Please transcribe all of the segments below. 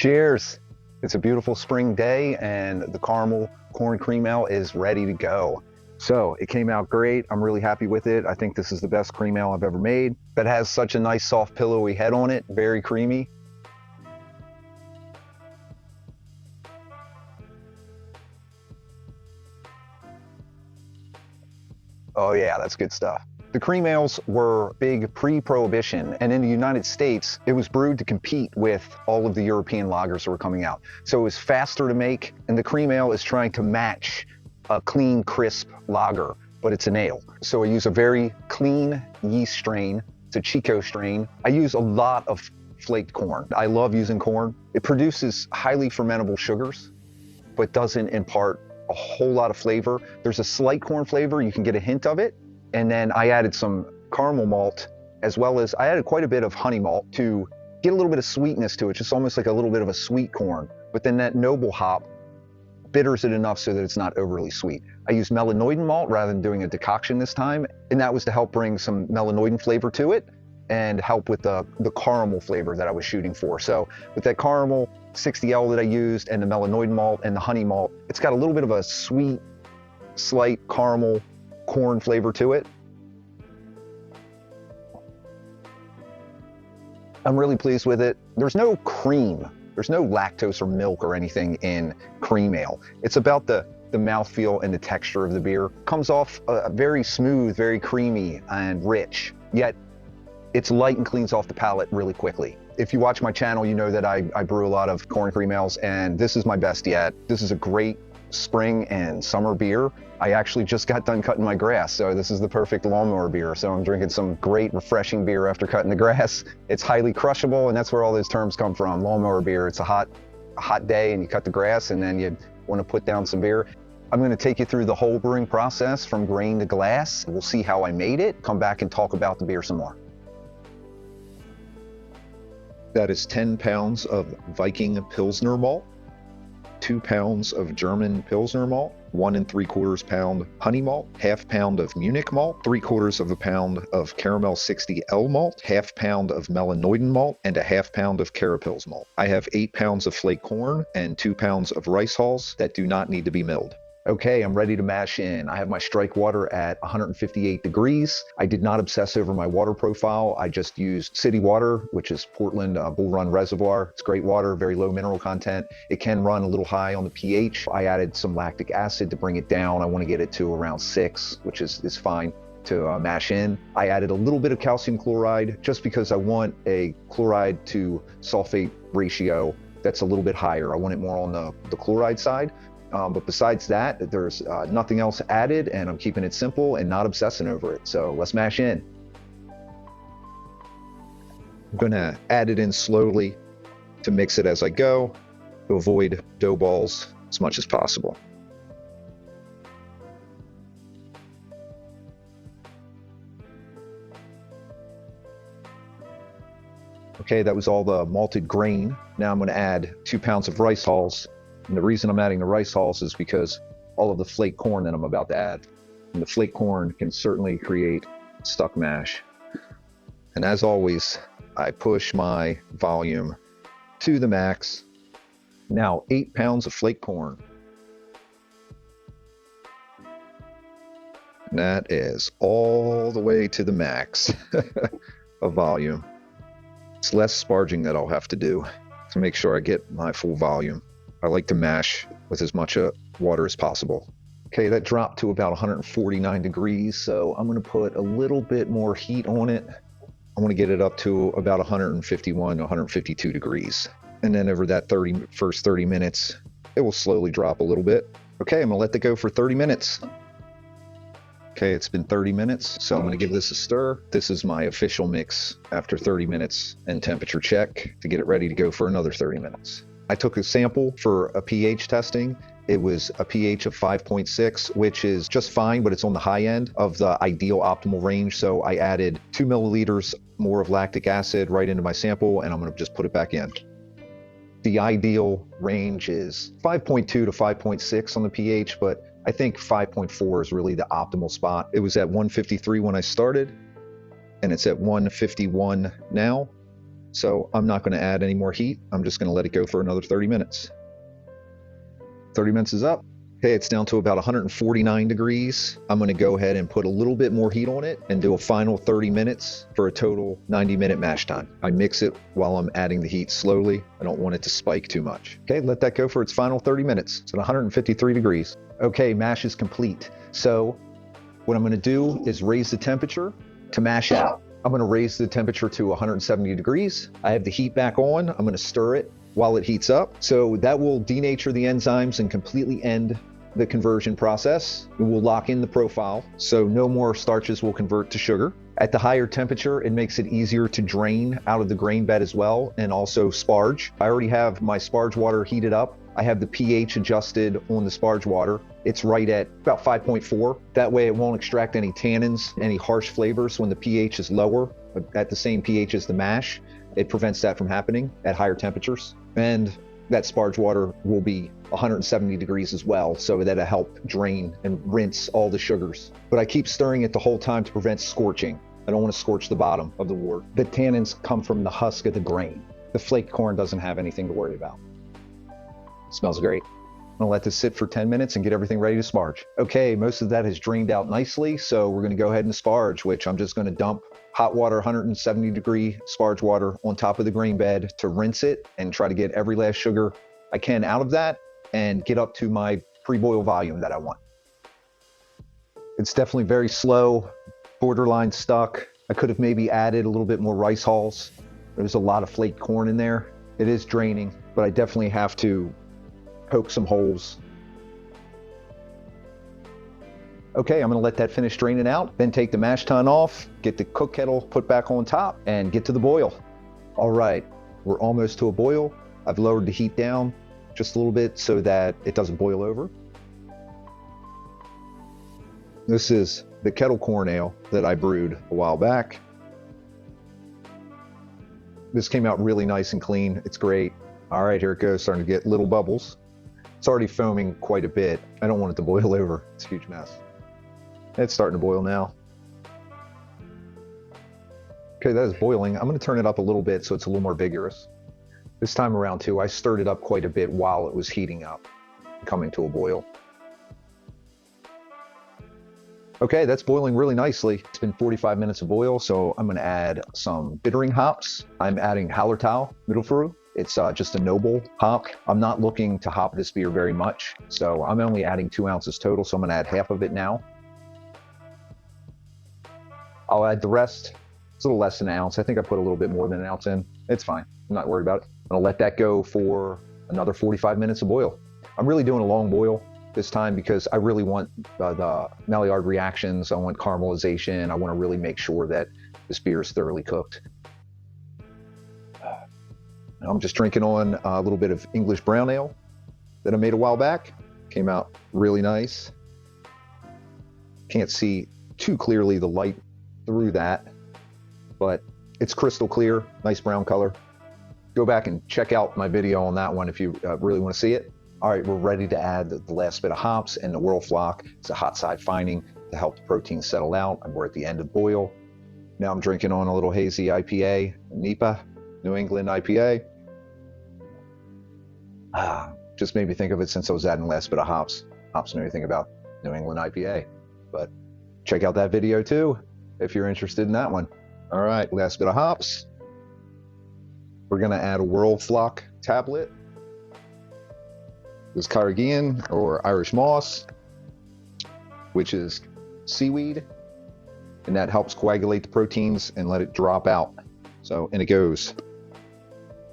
Cheers. It's a beautiful spring day and the caramel corn cream ale is ready to go. So it came out great. I'm really happy with it. I think this is the best cream ale I've ever made. That has such a nice soft pillowy head on it, very creamy. Oh yeah, that's good stuff. The cream ales were big pre-prohibition, and in the United States, it was brewed to compete with all of the European lagers that were coming out. So it was faster to make, and the cream ale is trying to match a clean, crisp lager, but it's an ale. So I use a very clean yeast strain. It's a Chico strain. I use a lot of flaked corn. I love using corn. It produces highly fermentable sugars, but doesn't impart a whole lot of flavor. There's a slight corn flavor, you can get a hint of it. And then I added some caramel malt, as well as I added quite a bit of honey malt to get a little bit of sweetness to it, just almost like a little bit of a sweet corn. But then that noble hop bitters it enough so that it's not overly sweet. I used Melanoidin malt rather than doing a decoction this time, and that was to help bring some Melanoidin flavor to it and help with the caramel flavor that I was shooting for. So with that caramel 60L that I used and the Melanoidin malt and the honey malt, it's got a little bit of a sweet, slight caramel corn flavor to it. I'm really pleased with it. There's no cream. There's no lactose or milk or anything in cream ale. It's about the mouthfeel and the texture of the beer. Comes off very smooth, very creamy and rich, yet it's light and cleans off the palate really quickly. If you watch my channel, you know that I brew a lot of corn cream ales, and this is my best yet. This is a great spring and summer beer. I actually just got done cutting my grass, so this is the perfect lawnmower beer. So I'm drinking some great refreshing beer after cutting the grass. It's highly crushable, and that's where all those terms come from. Lawnmower beer, it's a hot day and you cut the grass and then you want to put down some beer. I'm going to take you through the whole brewing process from grain to glass. We'll see how I made it, come back and talk about the beer some more. That is 10 pounds of Viking Pilsner Malt, 2 pounds of German Pilsner Malt, 1 3/4 pound honey malt, ½ pound of Munich Malt, 3/4 pound of Caramel 60L malt, ½ pound of Melanoidin malt, and ½ pound of Carapils malt. I have 8 pounds of flaked corn and 2 pounds of rice hulls that do not need to be milled. Okay, I'm ready to mash in. I have my strike water at 158 degrees. I did not obsess over my water profile. I just used city water, which is Portland Bull Run Reservoir. It's great water, very low mineral content. It can run a little high on the pH. I added some lactic acid to bring it down. I want to get it to around 6, which is fine to mash in. I added a little bit of calcium chloride just because I want a chloride to sulfate ratio that's a little bit higher. I want it more on the chloride side. But besides that, there's nothing else added, and I'm keeping it simple and not obsessing over it. So let's mash in. I'm gonna add it in slowly to mix it as I go, to avoid dough balls as much as possible. Okay, that was all the malted grain. Now I'm gonna add 2 pounds of rice hulls. And the reason I'm adding the rice hulls is because all of the flaked corn that I'm about to add. And the flaked corn can certainly create stuck mash. And as always, I push my volume to the max. Now 8 pounds of flaked corn. And that is all the way to the max of volume. It's less sparging that I'll have to do to make sure I get my full volume. I like to mash with as much water as possible. Okay, that dropped to about 149 degrees, so I'm going to put a little bit more heat on it. I want to get it up to about 151, 152 degrees. And then over that first 30 minutes, it will slowly drop a little bit. Okay, I'm going to let that go for 30 minutes. Okay, it's been 30 minutes, so I'm going to give this a stir. This is my official mix after 30 minutes and temperature check to get it ready to go for another 30 minutes. I took a sample for a pH testing. It was a pH of 5.6, which is just fine, but it's on the high end of the ideal optimal range. So I added 2 milliliters more of lactic acid right into my sample, and I'm going to just put it back in. The ideal range is 5.2 to 5.6 on the pH, but I think 5.4 is really the optimal spot. It was at 153 when I started, and it's at 151 now. So I'm not going to add any more heat. I'm just going to let it go for another 30 minutes. 30 minutes is up. Okay, it's down to about 149 degrees. I'm going to go ahead and put a little bit more heat on it and do a final 30 minutes for a total 90-minute mash time. I mix it while I'm adding the heat slowly. I don't want it to spike too much. Okay, let that go for its final 30 minutes. It's at 153 degrees. Okay, mash is complete. So what I'm going to do is raise the temperature to mash out. I'm going to raise the temperature to 170 degrees. I have the heat back on. I'm going to stir it while it heats up. So that will denature the enzymes and completely end the conversion process. It will lock in the profile, so no more starches will convert to sugar. At the higher temperature, it makes it easier to drain out of the grain bed as well, and also sparge. I already have my sparge water heated up. I have the pH adjusted on the sparge water. It's right at about 5.4. That way it won't extract any tannins, any harsh flavors when the pH is lower, at the same pH as the mash. It prevents that from happening at higher temperatures. And that sparge water will be 170 degrees as well, so that'll help drain and rinse all the sugars. But I keep stirring it the whole time to prevent scorching. I don't want to scorch the bottom of the wort. The tannins come from the husk of the grain. The flaked corn doesn't have anything to worry about. It smells great. I'm gonna let this sit for 10 minutes and get everything ready to sparge. Okay, most of that has drained out nicely, so we're gonna go ahead and sparge, which I'm just gonna dump hot water, 170 degree sparge water on top of the grain bed to rinse it and try to get every last sugar I can out of that and get up to my pre-boil volume that I want. It's definitely very slow, borderline stuck. I could have maybe added a little bit more rice hulls. There's a lot of flaked corn in there. It is draining, but I definitely have to poke some holes. Okay, I'm gonna let that finish draining out, then take the mash tun off, get the cook kettle put back on top, and get to the boil. All right, we're almost to a boil. I've lowered the heat down just a little bit so that it doesn't boil over. This is the kettle corn ale that I brewed a while back. This came out really nice and clean. It's great. All right, here it goes, starting to get little bubbles. It's already foaming quite a bit. I don't want it to boil over. It's a huge mess. It's starting to boil now. Okay, that is boiling. I'm going to turn it up a little bit so it's a little more vigorous. This time around too, I stirred it up quite a bit while it was heating up, coming to a boil. Okay, that's boiling really nicely. It's been 45 minutes of boil, so I'm going to add some bittering hops. I'm adding Hallertau Hops. It's just a noble hop. I'm not looking to hop this beer very much, so I'm only adding 2 ounces total, so I'm going to add half of it now. I'll add the rest. It's a little less than an ounce. I think I put a little bit more than an ounce in. It's fine. I'm not worried about it. I'm gonna let that go for another 45 minutes of boil. I'm really doing a long boil this time because I really want the Maillard reactions. I want caramelization. I want to really make sure that this beer is thoroughly cooked. I'm just drinking on a little bit of English brown ale that I made a while back. Came out really nice. Can't see too clearly the light through that, but it's crystal clear, nice brown color. Go back and check out my video on that one if you really want to see it. All right, we're ready to add the last bit of hops and the Whirlflock. It's a hot side fining to help the protein settle out, and we're at the end of boil. Now I'm drinking on a little hazy IPA, NEPA, New England IPA. Just made me think of it since I was adding the last bit of hops. Hops made me think about New England IPA, but check out that video too if you're interested in that one. All right, last bit of hops. We're gonna add a Whirlflock tablet. This Carrageenan or Irish moss, which is seaweed, and that helps coagulate the proteins and let it drop out. So, and it goes.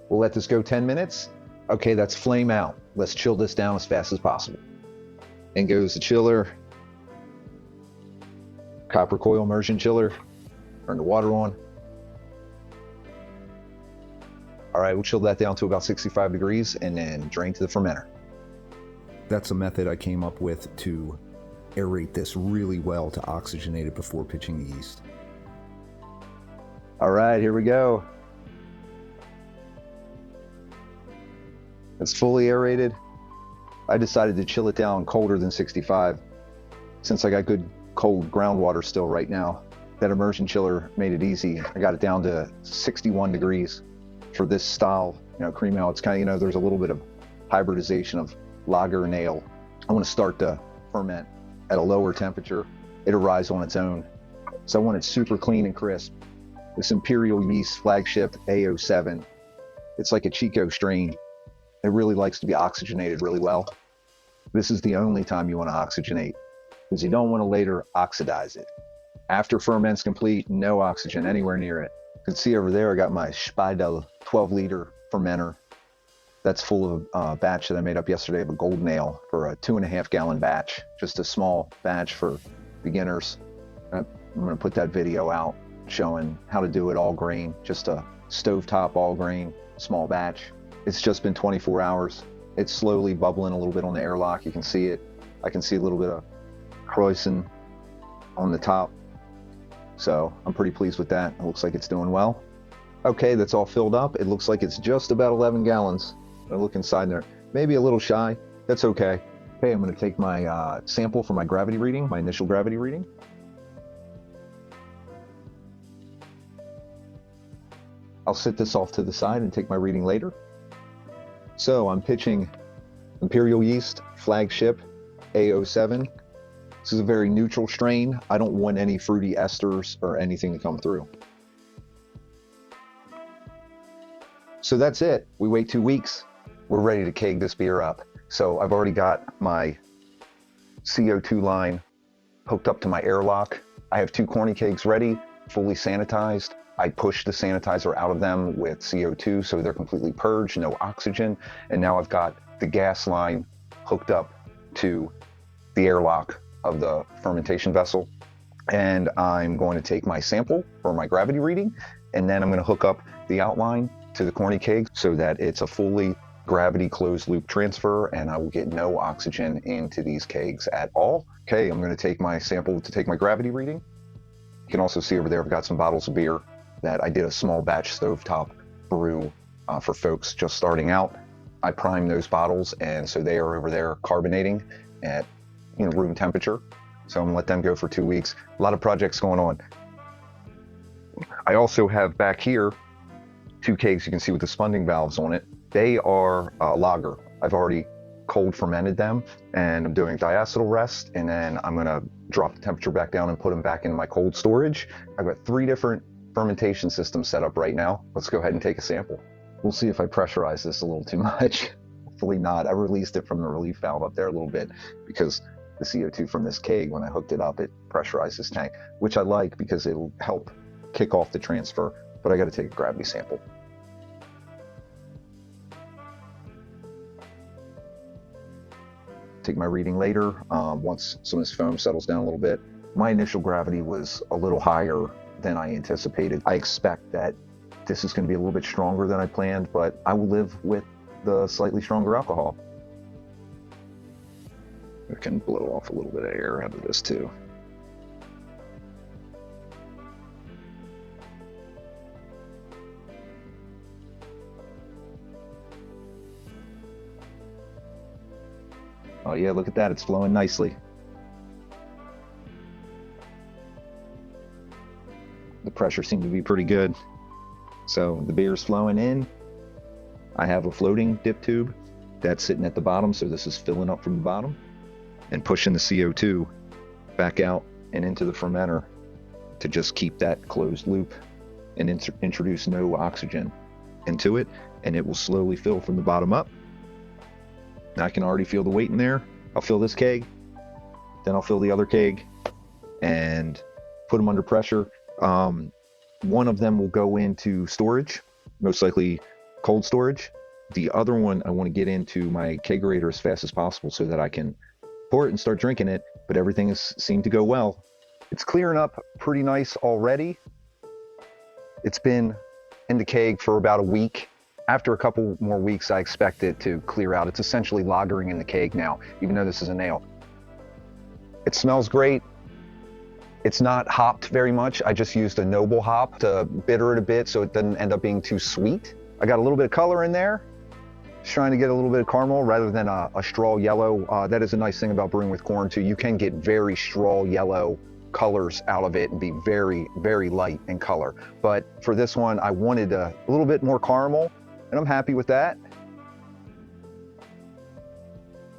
We'll let this go 10 minutes. Okay, that's flame out. Let's chill this down as fast as possible. In goes the chiller. Copper coil immersion chiller. Turn the water on. All right, we'll chill that down to about 65 degrees and then drain to the fermenter. That's a method I came up with to aerate this really well to oxygenate it before pitching the yeast. All right, here we go. It's fully aerated. I decided to chill it down colder than 65 since I got good cold groundwater still right now. That immersion chiller made it easy. I got it down to 61 degrees. for this style, cream ale. It's kind of, there's a little bit of hybridization of lager and ale. I want to start to ferment at a lower temperature. It'll rise on its own. So I want it super clean and crisp. This Imperial Yeast Flagship A07. It's like a Chico strain. It really likes to be oxygenated really well. This is the only time you want to oxygenate, because you don't want to later oxidize it. After ferment's complete, no oxygen anywhere near it. You can see over there, I got my Speidel 12-liter fermenter. That's full of a batch that I made up yesterday of a golden ale for a 2.5-gallon batch, just a small batch for beginners. I'm gonna put that video out showing how to do it all grain, just a stovetop all grain, small batch. It's just been 24 hours. It's slowly bubbling a little bit on the airlock. You can see it. I can see a little bit of Kreuzen on the top. So I'm pretty pleased with that. It looks like it's doing well. Okay, that's all filled up. It looks like it's just about 11 gallons. I look inside there, maybe a little shy. That's okay. Okay, I'm gonna take my sample for my gravity reading, my initial gravity reading. I'll sit this off to the side and take my reading later. So I'm pitching Imperial Yeast Flagship A07. This is a very neutral strain. I don't want any fruity esters or anything to come through. So that's it. We wait 2 weeks. We're ready to keg this beer up. So I've already got my CO2 line hooked up to my airlock. I have 2 corny kegs ready, fully sanitized. I pushed the sanitizer out of them with CO2 so they're completely purged, no oxygen. And now I've got the gas line hooked up to the airlock of the fermentation vessel. And I'm going to take my sample for my gravity reading, and then I'm going to hook up the outline to the corny keg so that it's a fully gravity closed loop transfer, and I will get no oxygen into these kegs at all. Okay, I'm going to take my sample to take my gravity reading. You can also see over there I've got some bottles of beer that I did a small batch stovetop brew for folks just starting out. I primed those bottles, and so they are over there carbonating at room temperature. So I'm gonna let them go for 2 weeks. A lot of projects going on. I also have back here 2 kegs you can see with the spunding valves on it. They are lager. I've already cold fermented them, and I'm doing diacetyl rest, and then I'm gonna drop the temperature back down and put them back in my cold storage. I've got 3 different fermentation systems set up right now. Let's go ahead and take a sample. We'll see if I pressurize this a little too much. Hopefully not. I released it from the relief valve up there a little bit because the CO2 from this keg, when I hooked it up, it pressurized this tank, which I like because it'll help kick off the transfer, but I got to take a gravity sample. Take my reading later once some of this foam settles down a little bit. My initial gravity was a little higher than I anticipated. I expect that this is going to be a little bit stronger than I planned, but I will live with the slightly stronger alcohol. I can blow off a little bit of air out of this too. Oh yeah, look at that, it's flowing nicely. The pressure seemed to be pretty good. So the beer's flowing in. I have a floating dip tube that's sitting at the bottom, so this is filling up from the bottom and pushing the CO2 back out and into the fermenter to just keep that closed loop and introduce no oxygen into it, and it will slowly fill from the bottom up. Now I can already feel the weight in there. I'll fill this keg, then I'll fill the other keg and put them under pressure. One of them will go into storage, most likely cold storage. The other one I want to get into my kegerator as fast as possible so that I can pour it and start drinking it, but everything has seemed to go well. It's clearing up pretty nice already. It's been in the keg for about a week. After a couple more weeks, I expect it to clear out. It's essentially lagering in the keg now, even though this is an ale. It smells great. It's not hopped very much. I just used a noble hop to bitter it a bit so it doesn't end up being too sweet. I got a little bit of color in there. Just trying to get a little bit of caramel rather than a straw yellow. That is a nice thing about brewing with corn too. You can get very straw yellow colors out of it and be very, very light in color. But for this one, I wanted a little bit more caramel, and I'm happy with that.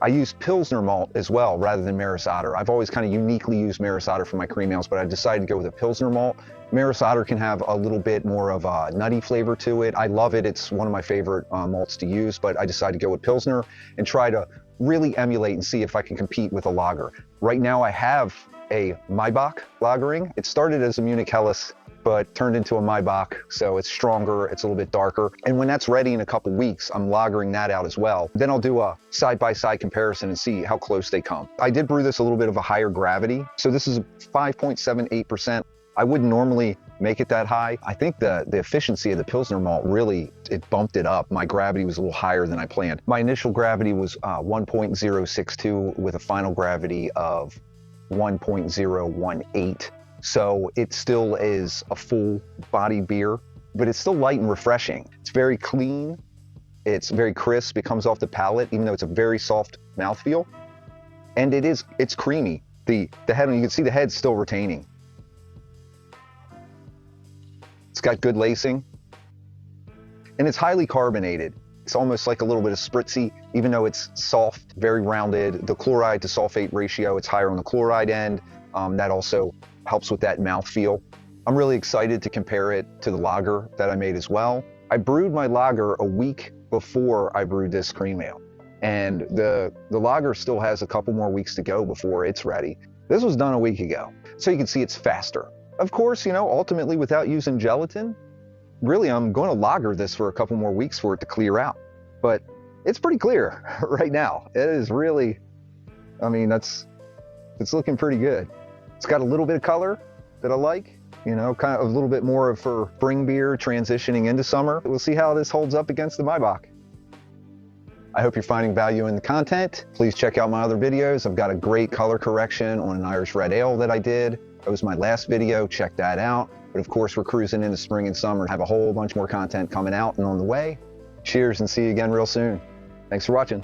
I use Pilsner Malt as well rather than Maris Otter. I've always kind of uniquely used Maris Otter for my cream ales, but I decided to go with a Pilsner Malt. Maris Otter can have a little bit more of a nutty flavor to it. I love it. It's one of my favorite malts to use, but I decided to go with Pilsner and try to really emulate and see if I can compete with a lager. Right now I have a Maibock Lagering. It started as a Munich Helles, but turned into a Maibock, so it's stronger, it's a little bit darker. And when that's ready in a couple weeks, I'm lagering that out as well. Then I'll do a side-by-side comparison and see how close they come. I did brew this a little bit of a higher gravity, so this is 5.78%. I wouldn't normally make it that high. I think the efficiency of the Pilsner Malt really, it bumped it up. My gravity was a little higher than I planned. My initial gravity was 1.062 with a final gravity of 1.018. So it still is a full body beer, but it's still light and refreshing. It's very clean. It's very crisp. It comes off the palate, even though it's a very soft mouthfeel. And it's creamy. The head, you can see the head's still retaining. It's got good lacing. And it's highly carbonated. It's almost like a little bit of spritzy, even though it's soft, very rounded. The chloride to sulfate ratio, it's higher on the chloride end. That also helps with that mouthfeel. I'm really excited to compare it to the lager that I made as well. I brewed my lager a week before I brewed this cream ale. And the lager still has a couple more weeks to go before it's ready. This was done a week ago. So you can see it's faster. Of course, ultimately without using gelatin, really I'm going to lager this for a couple more weeks for it to clear out. But it's pretty clear right now. It is really, it's looking pretty good. It's got a little bit of color that I like, kind of a little bit more for spring beer transitioning into summer. We'll see how this holds up against the Maibock. I hope you're finding value in the content. Please check out my other videos. I've got a great color correction on an Irish red ale that I did. That was my last video, check that out. But of course, we're cruising into spring and summer. I have a whole bunch more content coming out and on the way. Cheers and see you again real soon. Thanks for watching.